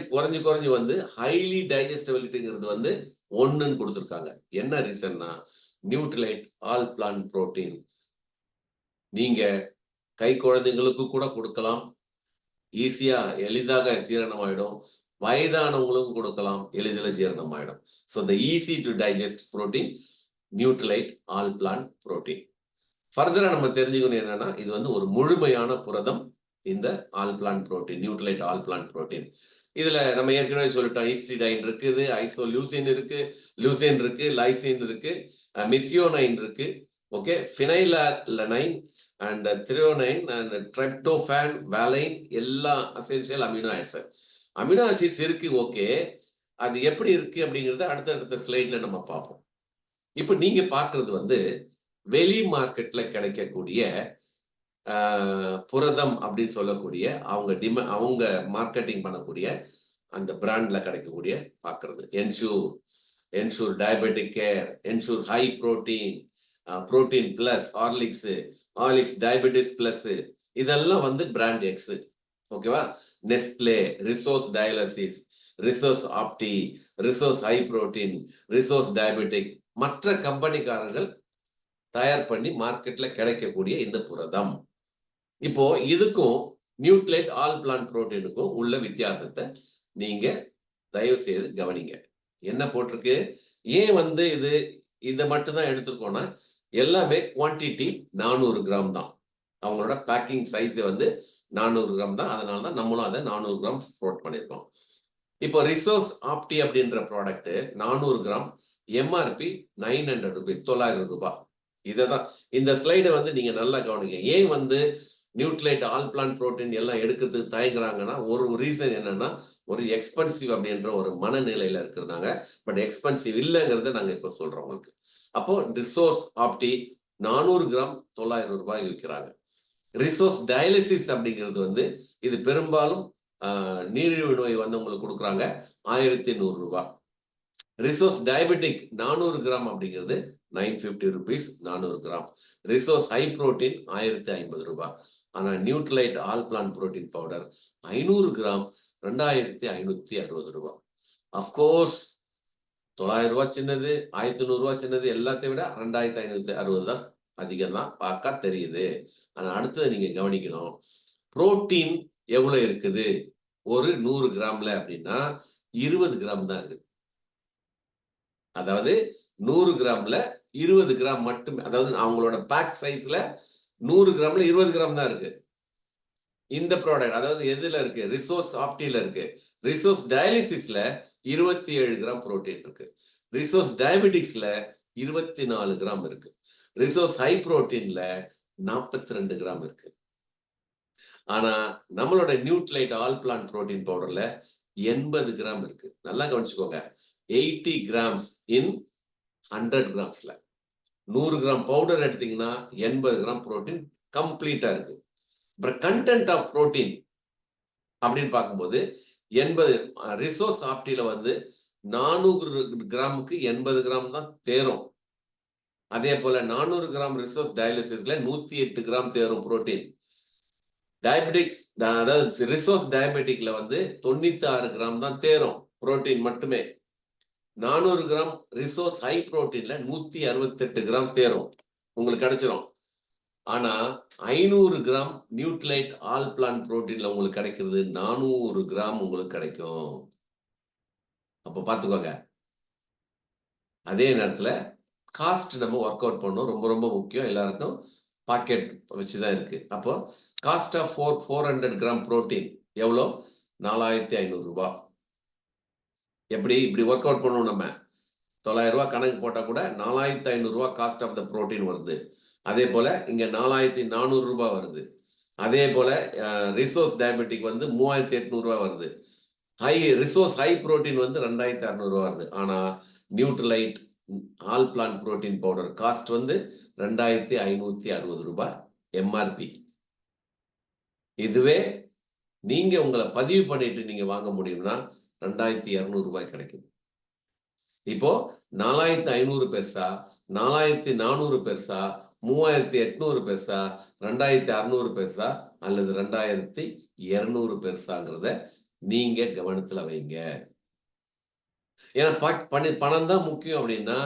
குறைஞ்சு வந்து ஹைலி டைஜஸ்டபிலிட்டிங்கிறது வந்து 1ன்னு கொடுத்துருக்காங்க. என்ன ரீசன்னா நியூட்ரிலைட் ஆல் பிளான்ட் புரோட்டீன். நீங்க கை குழந்தைங்களுக்கு கூட கொடுக்கலாம், ஈஸியா எளிதாக ஜீரணமாயிடும். வயதானவங்களுக்கும் கொடுக்கலாம், எளிதில் ஜீரணமாயிடும். So the easy to digest protein Nutrilite all plant protein. ஃபர்தரா நம்ம தெரிஞ்சுக்கணும் என்னன்னா இது வந்து ஒரு முழுமையான புரதம், இந்த all plant protein, Nutrilite all plant protein. இதுல நம்ம ஏற்கனவே சொல்லிட்டோம், ஹிஸ்டிடைன் இருக்குது, ஐசோலியூசின் இருக்கு, லியூசின் இருக்கு, லைசின் இருக்கு, மித்தியோனைன் இருக்கு, okay, phenylalanine and threonine and tryptophan, valine, எல்லா essential amino acids. Amino acids இருக்கு, ஓகே. அது எப்படி இருக்கு அப்படிங்கிறத அடுத்தடுத்த ஸ்லைட்ல நம்ம பார்ப்போம். இப்போ நீங்க பார்க்கறது வந்து வெளி மார்க்கெட்ல கிடைக்கக்கூடிய புரதம் அப்படின்னு சொல்லக்கூடிய அவங்க மார்க்கெட்டிங் பண்ணக்கூடிய அந்த பிராண்ட்ல கிடைக்கக்கூடிய பார்க்கறது Ensure diabetic care, Ensure high protein, protein plus, Horlicks diabetes plus, இதெல்லாம் வந்து பிராண்ட் எக்ஸ். ஓகேவா? Nestle, Resource dialysis, Resource opti, Resource high protein, Resource diabetic, மற்ற கம்பெனிக்காரர்கள் தயார் பண்ணி மார்க்கெட்ல கிடைக்கக்கூடிய இந்த புரதம். இப்போ இதுக்கும் நியூட்ரிலைட் ஆல் பிளான்ட் புரோட்டீனுக்கும் உள்ள வித்தியாசத்தை நீங்க தயவு செய்து கவனிங்க. என்ன போட்டிருக்கு, ஏன் வந்து இதை மட்டும் தான் எடுத்துருக்கோம்னா எல்லாமே குவான்டிட்டி 400 கிராம் தான். அவங்களோட பேக்கிங் சைஸ் வந்து 400 கிராம் தான். அதனால தான் நம்மளும் அதை 400 கிராம் ப்ரோட் பண்ணியிருக்கோம். இப்போ ரிசோர்ஸ் ஆப்டி அப்படின்ற ப்ராடக்ட் 400 கிராம் எம்ஆர்பி 900 ரூபாய், 900 ரூபாய். இதைதான் இந்த ஸ்லைடை வந்து நீங்க நல்லா கவனிங்க. ஏன் வந்து நியூட்ரிலைட் ஆல் பிளான்ட் புரோட்டீன் எல்லாம் எடுக்கிறதுக்கு தயங்குறாங்கன்னா ஒரு ரீசன் என்னன்னா ஒரு எக்ஸ்பென்சிவ் அப்படின்ற ஒரு மனநிலையில இருக்கிறாங்க. பட் எக்ஸ்பென்சிவ் இல்லைங்கிறத நாங்க இப்ப சொல்றோம் உங்களுக்கு. அப்போ ரிசோர்ஸ் ஆப்டி 400 கிராம் 900 ரூபாய் விற்கிறாங்க. ரிசோர்ஸ் டயாலிசிஸ் அப்படிங்கிறது வந்து இது பெரும்பாலும் நீரிழிவு நோய் வந்தவங்களுக்கு கொடுக்குறாங்க, 1100 ரூபாய். ரிசோர்ஸ் டயபெட்டிக் 400 கிராம் அப்படிங்கிறது 950 rupees 400 gram. Resource high protein 1050 ரூபாய். ஆனா Nutrilite all plant protein powder 500 gram 2560 ரூபாய். அப்கோர்ஸ் 900 ரூபாய் சின்னது, 1100 ரூபாய் சின்னது, எல்லாத்தையும் விட 2560 தான் அதிகம் தான் பார்க்க தெரியுது. ஆனா அடுத்தது நீங்க கவனிக்கணும், புரோட்டீன் எவ்வளவு இருக்குது ஒரு 100 கிராம்ல அப்படின்னா 20 கிராம் தான் இருக்கு. அதாவது 100 கிராம்ல 20 கிராம் மட்டுமே. அதாவது அவங்களோட பேக் சைஸ்ல 100 கிராம்ல 20 கிராம் தான் இருக்கு. இந்த ப்ராடக்ட் அதாவது எதுல இருக்கு, ரிசோர்ஸ் ஆப்டில இருக்கு. ரிசோர்ஸ் டயாலிசிஸ்ல 27 கிராம் புரோட்டீன் இருக்கு. ரிசோர்ஸ் டயபெட்டிக்ஸ்ல 24 கிராம் இருக்கு. ரிசோர்ஸ் ஹை புரோட்டீன்ல 42 கிராம் இருக்கு. ஆனா நம்மளோட நியூட்ரிலைட் ஆல் பிளான்ட் புரோட்டீன் பவுடர்ல 80 கிராம் இருக்கு. நல்லா கவனிச்சுக்கோங்க, 80 கிராம்ஸ் இன் 100 கிராம்ஸ்ல. 100 கிராம் பவுடர் எடுத்தீங்கன்னா 80 கிராம் புரோட்டீன் கம்ப்ளீட்டா இருக்கு. அப்புறம் கண்டென்ட் ஆஃப் புரோட்டீன் அப்படின்னு பார்க்கும்போது 80 ரிசோர்ஸ் ஆப்டில வந்து 400 கிராமுக்கு 80 கிராம் தான் தேரும். அதே போல 400 கிராம் ரிசோர்ஸ் டயாலிசிஸ்ல 108 கிராம் தேரும் புரோட்டீன். டயபெட்டிக்ஸ் அதாவது ரிசோர்ஸ் டயபெட்டிக்ல வந்து 96 கிராம் தான் தேரும் புரோட்டீன் மட்டுமே. 400 கிராம் ரிசோர்ஸ் ஹை புரோட்டீன்ல 168 கிராம் தேரும் உங்களுக்கு கிடைச்சிரும். ஆனா 500 கிராம் நியூட்ரிலைட் ஆல் பிளான்ட் புரோட்டீன்ல உங்களுக்கு கிடைக்கிறது 400 கிராம் உங்களுக்கு கிடைக்கும். அப்ப பாத்துக்கோங்க. அதே நேரத்துல காஸ்ட் நம்ம ஒர்க் அவுட் பண்ணணும், ரொம்ப ரொம்ப முக்கியம். எல்லாருக்கும் பாக்கெட் வச்சுதான் இருக்கு. அப்போ காஸ்ட் ஆஃப் 400 கிராம் புரோட்டீன் எவ்வளோ, 4500 ரூபாய். எப்படி இப்படி ஒர்க் அவுட் பண்ணணும், நம்ம 900 ரூபாய் கணக்கு போட்டா கூட 4500 ரூபாய் காஸ்ட் ஆஃப் த புரோட்டீன் வருது. அதே போல இங்க 4400 ரூபாய் வருது. அதே போல ரிசோர்ஸ் டயபெட்டிக் வந்து 3800 ரூபாய் வருது. ரிசோர்ஸ் ஹை புரோட்டீன் வந்து 2600 வருது. ஆனா Nutrilite all plant protein powder cost வந்து 2560 ரூபாய் எம்ஆர்பி. இதுவே நீங்க உங்களை பதிவு பண்ணிட்டு நீங்க வாங்க முடியும்னா 2200 ரூபாய் கிடைக்குது. இப்போ 4500 பெருசா, 4400 பெருசா, 3800 பெருசா, 2600 பெருசா அல்லது 2200 பெருசாங்கிறத நீங்க கவனத்துல வைங்க. ஏன்னா பணம் தான் முக்கியம் அப்படின்னா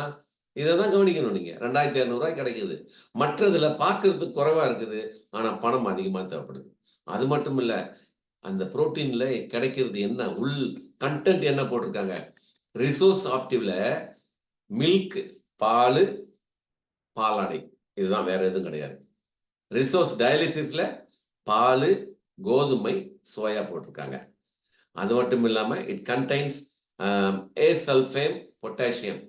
இதை தான் கவனிக்கணும். நீங்க 2200 ரூபாய் கிடைக்குது, மற்றதுல பார்க்கறதுக்கு குறைவா இருக்குது, ஆனா பணம் அதிகமா தேவைப்படுது. அது மட்டும் இல்ல, அந்த புரோட்டீன்ல கிடைக்கிறது என்ன, உள் கண்டென்ட் என்ன போட்டிருக்காங்க. ரிசோர்ஸ் ஆப்டிவ்ல மில்க், பால், பாலாடை, இதுதான், வேற எதுவும் கிடையாது. ரிசோர்ஸ் டயாலிசிஸ்ல பால், கோதுமை, சோயா போட்டிருக்காங்க. அது மட்டும் இல்லாம இட் கண்டைன்ஸ் ஏசல்ஃபேம் பொட்டாசியம்,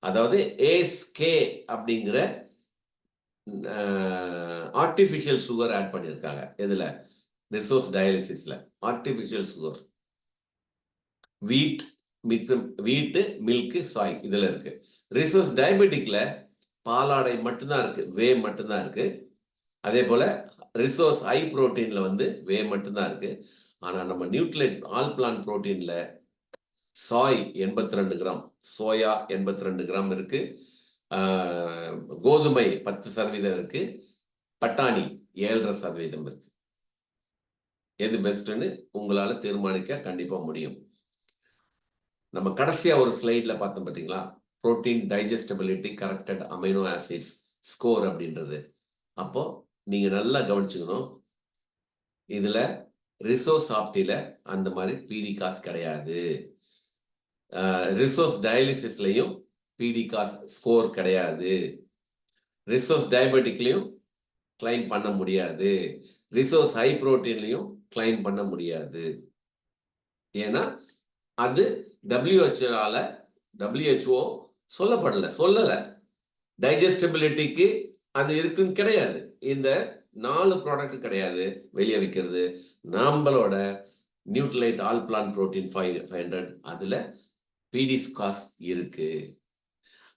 அதாவது ஏஸ்கே அப்படிங்கிற ஆர்டிஃபிஷியல் சுகர் ஆட் பண்ணியிருக்காங்க. இதுல ரிசோர்ஸ் டயாலிசிஸ்ல ஆர்டிஃபிஷியல் சுகர், வீட்டு, மில்க், சாய் இதுல இருக்கு. ரிசோர்ஸ் டயபெட்டிக்ல பாலாடை மட்டும்தான் இருக்கு, வே மட்டும்தான் இருக்கு. அதே போல ரிசோர்ஸ் ஹை புரோட்டீன்ல வந்து வே மட்டும்தான் இருக்கு. ஆனா நம்ம நியூட்ரிலைட் ஆல் பிளான்ட் புரோட்டீன்ல சாய் 82 கிராம், சோயா 82 கிராம் இருக்கு, கோதுமை 10% இருக்கு, பட்டாணி 7.5% இருக்கு. எது பெஸ்ட்னு உங்களால தீர்மானிக்க கண்டிப்பா முடியும். நம்ம கடைசியா ஒரு ஸ்லைட்ல பார்த்தோம் பார்த்தீங்களா, protein digestibility corrected amino acids score அப்படின்றது. அப்போ நீங்க நல்லா கவனிச்சுக்கணும். இதுல ரிசோர்ஸ் ஆப்டில அந்த மாதிரி பிடிகாஸ் கிடையாது. ரிசோர்ஸ் டயாலிசிஸ்லையும் பிடிகாஸ் ஸ்கோர் கிடையாது. ரிசோர்ஸ் டயபெட்டிக்லையும் கிளைம் பண்ண முடியாது. ரிசோர்ஸ் ஹை புரோட்டீன்லையும் கிளைம் பண்ண முடியாது. ஏன்னா அது WHO சொல்லல. டைஜஸ்டபிலிட்டிக்கு அது இருக்குன்னு கிடையாது. இந்த 4 ப்ராடக்ட் கிடையாது வெளியே விற்கிறது. நம்மளோட நியூட்ரிலைட் ஆல் பிளான்ட் புரோட்டீன் 500 அதுல பிடிகாஸ் இருக்கு.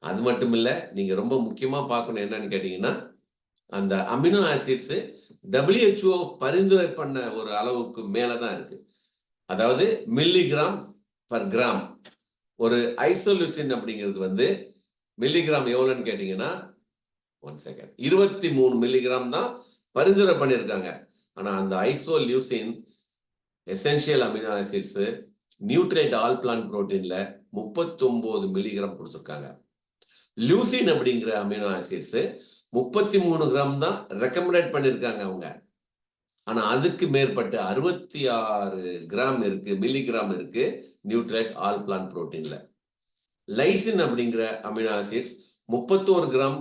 அது மட்டும் இல்ல, நீங்க ரொம்ப முக்கியமா பார்க்கணும் என்னன்னு கேட்டீங்கன்னா, அந்த அமினோ ஆசிட்ஸ் WHO பரிந்துரை பண்ண ஒரு அளவுக்கு மேலதான் இருக்கு. அதாவது மில்லிகிராம் பர் கிராம். ஒரு ஐசோலூசின் அப்படிங்கிறது வந்து மில்லிகிராம் எவ்வளவுன்னு கேட்டீங்கன்னா 23 மில்லிகிராம் தான் பரிந்துரை பண்ணியிருக்காங்க. ஆனா அந்த isoleucine essential amino acids Nutrilite all plant புரோட்டீன்ல 39 மில்லிகிராம் கொடுத்துருக்காங்க. லூசின் அப்படிங்கிற அமினோ ஆசிட்ஸ் 33 கிராம் தான் ரெக்கமெண்டட் பண்ணியிருக்காங்க அவங்க. ஆனா அதுக்கு மேற்பட்டு 66 கிராம் இருக்கு, மில்லிகிராம் இருக்கு நியூட்ரைட் ஆல் பிளான்ட் புரோட்டீன்ல. லைசின் அப்படிங்கிற அமினோ ஆசிட்ஸ் 31 கிராம்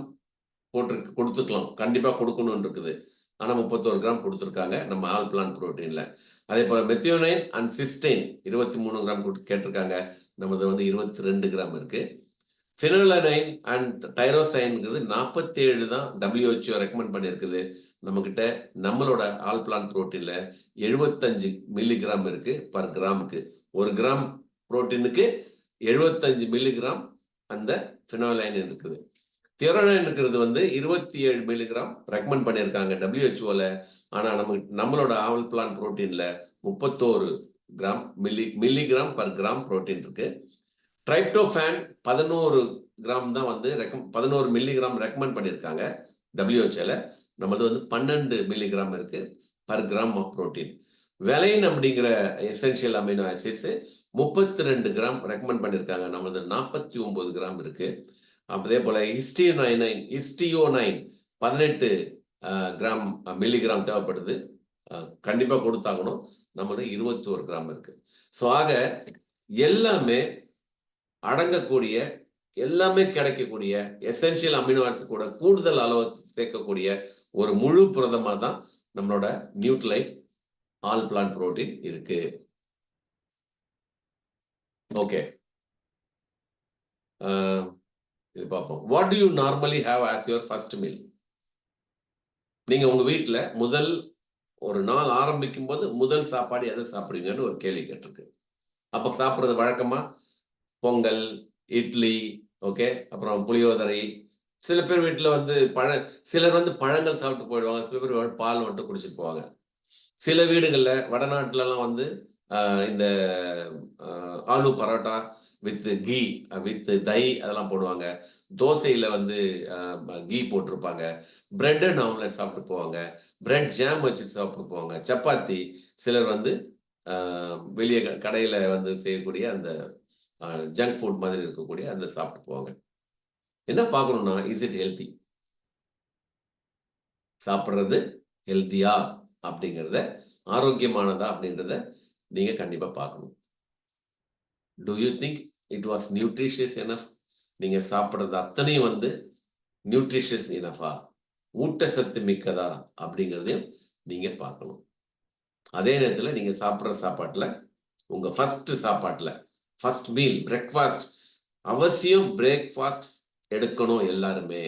கொடுத்துக்கலாம், கண்டிப்பா கொடுக்கணும்னு இருக்குது. ஆனா 31 கிராம் கொடுத்துருக்காங்க நம்ம ஆல் பிளான்ட் புரோட்டீன்ல. அதே போல மெத்தியோனைன் அண்ட் சிஸ்டைன் 23 கிராம் கேட்டிருக்காங்க, நமது வந்து 22 கிராம் இருக்கு. ஃபினோலனைன் அண்ட் டைரோசைன்ங்கிறது 47 தான் WHO ரெக்கமெண்ட் பண்ணியிருக்குது. நம்மக்கிட்ட நம்மளோட ஆல் பிளான்ட் புரோட்டீன்ல 75 மில்லிகிராம் இருக்கு பர் கிராமுக்கு. 1 கிராம் புரோட்டீனுக்கு 75 மில்லிகிராம் அந்த ஃபினோலைன் இருக்குது. தியோரனைன் இருக்கிறது வந்து 27 மில்லிகிராம் ரெக்கமெண்ட் பண்ணியிருக்காங்க WHOல. ஆனா நம்மளோட ஆல் பிளான்ட் புரோட்டீன்ல 31 gram milligram per gram protein இருக்கு. ட்ரைப்டோஃபான் 11 கிராம் தான் வந்து 11 மில்லிகிராம் ரெக்கமெண்ட் பண்ணியிருக்காங்க WHOல. நம்மளது வந்து 12 மில்லிகிராம் இருக்கு per gram of protein. Valine அப்படிங்கிற essential amino acids 32 gram recommend பண்ணியிருக்காங்க, நம்மளது 49 கிராம் இருக்கு. அதே போல ஹிஸ்டியோனைன் 18 கிராம் மில்லிகிராம் தேவைப்படுது, கண்டிப்பா கொடுத்தாகணும், நம்மளது 21 கிராம் இருக்கு. ஸோ ஆக எல்லாமே அடங்கக்கூடிய, எல்லாமே கிடைக்கக்கூடிய எசென்ஷியல் அமினோ ஆசிட்ஸ் கூட கூடுதல் அளவு சேர்க்கக்கூடிய ஒரு முழு புரதமா தான் நம்மளோட நியூட்ரிலைட் ஆல் பிளான்ட் புரோட்டீன் இருக்கு. ஓகே, இது பார்ப்போம். What to you normally have as your first meal? நீங்க உங்க வீட்டுல முதல் ஒரு நாள் ஆரம்பிக்கும் போது முதல் சாப்பாடு எதை சாப்பிடுவீங்கன்னு ஒரு கேள்வி கேட்டிருக்கு. அப்போ சாப்பிட்றது வழக்கமா பொங்கல், இட்லி, ஓகே. அப்புறம் புளியோதரை. சில பேர் வீட்ல வந்து சிலர் வந்து பழங்கள் சாப்பிட்டு போயிடுவாங்க. சில பேர் பால் மட்டும் குடிச்சிட்டு போவாங்க. சில வீடுகள்ல வடநாட்டுலலாம் வந்து இந்த ஆலு பரோட்டா வித் கீ, வித் தயி அதெல்லாம் போடுவாங்க. தோசையில வந்து கீ போட்டிருப்பாங்க. பிரெட் அண்ட் ஆம்லெட் சாப்பிட்டு போவாங்க. பிரெட் ஜாம் வச்சு சாப்பிட்டு போவாங்க. சப்பாத்தி சிலர் வந்து அ வெளிய கடையில வந்து செய்யக்கூடிய அந்த அ ஜங்க் ஃபுட் மாதிரி இருக்கக்கூடிய அந்த சாப்பிட்டு போவாங்க. என்ன பார்க்கணும்னா, இஸ் இட் ஹெல்த்தி? சாப்பிடுறது ஹெல்த்தியா? அப்படிங்கிறத ஆரோக்கியமானதா? அப்படின்றத நீங்க கண்டிப்பா பார்க்கணும். Do you think it was nutritious enough? நீங்க சாப்பிடுறது அத்தனையும் வந்து நியூட்ரிஷியஸ் எனஃபா? ஊட்டச்சத்து மிக்கதா? அப்படிங்கிறதையும் நீங்க பார்க்கணும். அதே நேரத்தில நீங்க சாப்பிடுற சாப்பாட்டுல, உங்க சாப்பாட்டுல, ஃபர்ஸ்ட் மீல் பிரேக்ஃபாஸ்ட் அவசியம் பிரேக்ஃபாஸ்ட் எடுக்கணும் எல்லாருமே.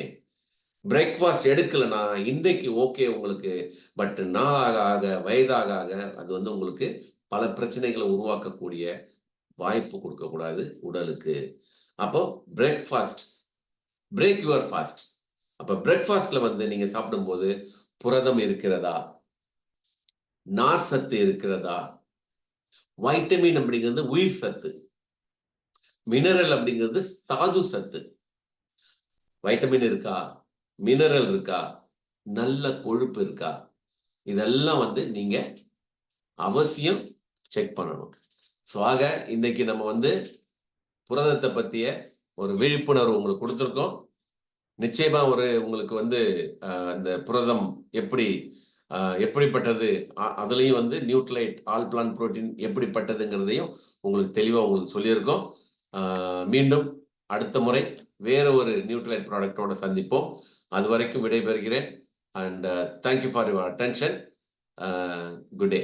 பிரேக்ஃபாஸ்ட் எடுக்கலன்னா, இன்றைக்கு ஓகே உங்களுக்கு. பட் நாளாக ஆக, வயதாக ஆக அது வந்து உங்களுக்கு பல பிரச்சனைகள உருவாக்கக்கூடிய வாய்ப்பு குடுக்கக்கூடாது உடலுக்கு. அப்போ பிரேக்ஃபாஸ்ட் பிரேக் யுவர் ஃபாஸ்ட். அப்ப பிரேக்ஃபாஸ்ட்ல வந்து நீங்க சாப்பிடும்போது புரதம் இருக்கிறதா? நார் சத்து இருக்கிறதா? வைட்டமின் அப்படிங்கிறது உயிர் சத்து. மினரல் அப்படிங்கிறது தாது சத்து. வைட்டமின் இருக்கா? மினரல் இருக்கா? நல்ல கொழுப்பு இருக்கா? இதெல்லாம் வந்து நீங்க அவசியம் செக் பண்ணணும். ஸோ ஆக இன்னைக்கு நம்ம வந்து புரதத்த பத்திய ஒரு விழிப்புணர்வு உங்களுக்கு குடுத்துருக்கோம். நிச்சயமா உங்களுக்கு வந்து அந்த புரதம் எப்படி எப்படிப்பட்டது, அதுலயும் வந்து நியூட்ரைலைட், ஆல் பிளான்ட் புரோட்டீன் எப்படிப்பட்டதுங்கிறதையும் உங்களுக்கு தெளிவா சொல்லியிருக்கோம். மீண்டும் அடுத்த முறை வேற ஒரு நியூட்ரைலைட் ப்ராடக்ட்டோட சந்திப்போம். அதுவரைக்கும் விடைபெறுகிறேன். And thank you for your attention. Good day.